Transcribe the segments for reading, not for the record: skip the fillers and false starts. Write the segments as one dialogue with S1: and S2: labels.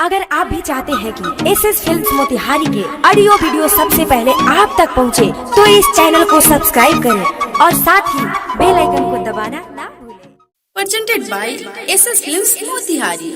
S1: अगर आप भी चाहते हैं कि एसएस फिल्म्स मोतिहारी के ऑडियो वीडियो सबसे पहले आप तक पहुंचे, तो इस चैनल को सब्सक्राइब करें और साथ ही बेल आइकन को दबाना ना भूलें।
S2: Presented by SS films Motihari.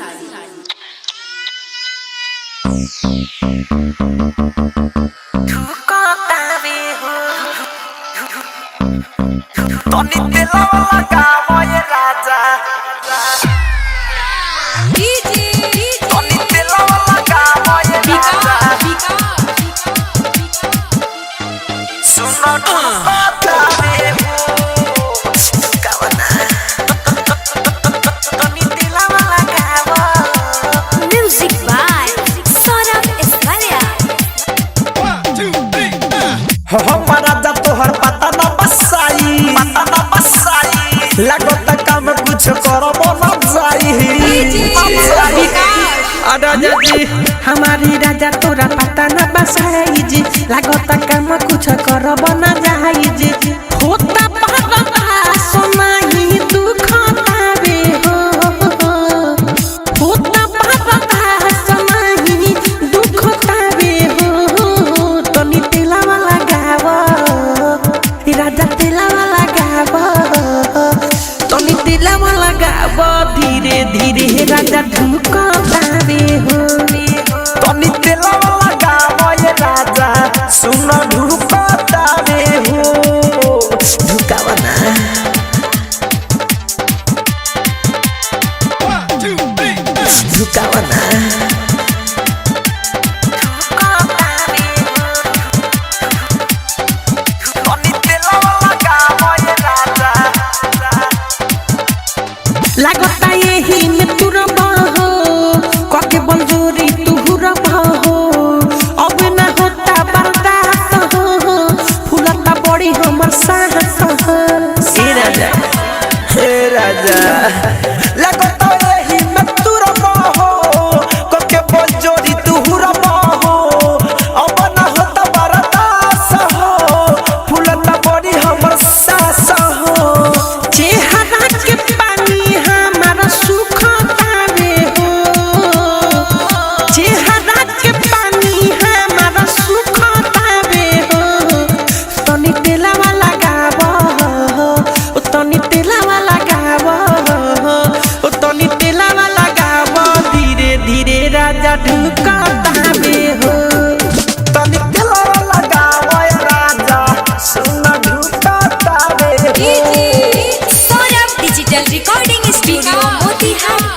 S3: हमारा जा तोहर पता न बसाई लगता काम कुछ करबो न जाई।
S4: राजा जी हमारी राजा तोरा पता न बसाई जी, लगता काम कुछ करबो न जाई जी। होता पता सुनाई दुख तावे हो, होता पता सुनाई दुख तावे हो। तनी तेला वाला गावा राजा, तेला वाला गावा, तनी तेला वाला गावा, धीरे धीरे राजा ढुकावे हो।
S3: तनी तेला वाला गावा ये राजा, सुन ढुकावे हो।
S4: ढुकावा ना ढुकावा ना लगता यही में तू रबा हो, कके बलजोरी तू रबा हो। अब न होता बर्दाश्त हो, फूलता बड़ी हमर साहस हो।
S3: हे राजा लगता यही में तू रबा हो, कके बलजोरी तू रबा हो। अब न होता बर्दाश्त हो, फूलता बड़ी हमर सास हो।
S4: चेहरा के पानी हमारा सुख तावे हो, चेहरा के पानी हमारा सुख तावे हो। तनी तेला वाला गावा हो, तनी तेला वाला गावा हो, तनी तेला वाला गावा, धीरे धीरे राजा ढुकावे हो।
S3: तनी तेला वाला गावा ये राजा, सुन ढुकावे हो।
S1: Saurabh digital recording studio Motihari.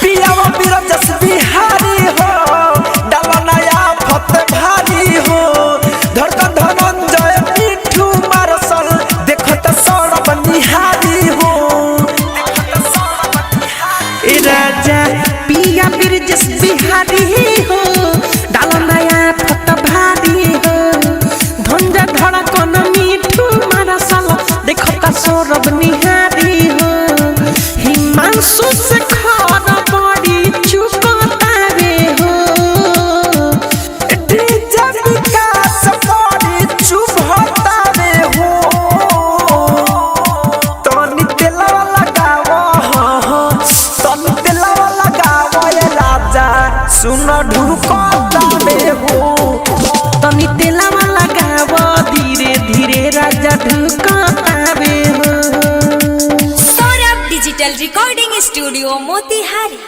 S3: पियावा बिरजस बिहारी हो, डलनया फत भारी हो। धड़कन धनंजय मिठू मारसल, देखत सौरभ निहारी हो।
S4: राजा पिया बिरजस बिहारी हो, डालो नया फत भारी हो। धंजा धड़कन मिठू मारसल, देखता सौरभ निहारी हो। हिमांशु से खर बड़ी चुपतावे हो,
S3: डीजे विकास बड़ी चुभतावे हो। तनी तेला वाला गावा हो, तनी तेला वाला गावा ये राजा, सुन ढुकावे हो।
S4: तनी तेला वाला गावा, धीरे धीरे राजा ढुकावे हो।
S1: Saurabh digital recording studio Motihari.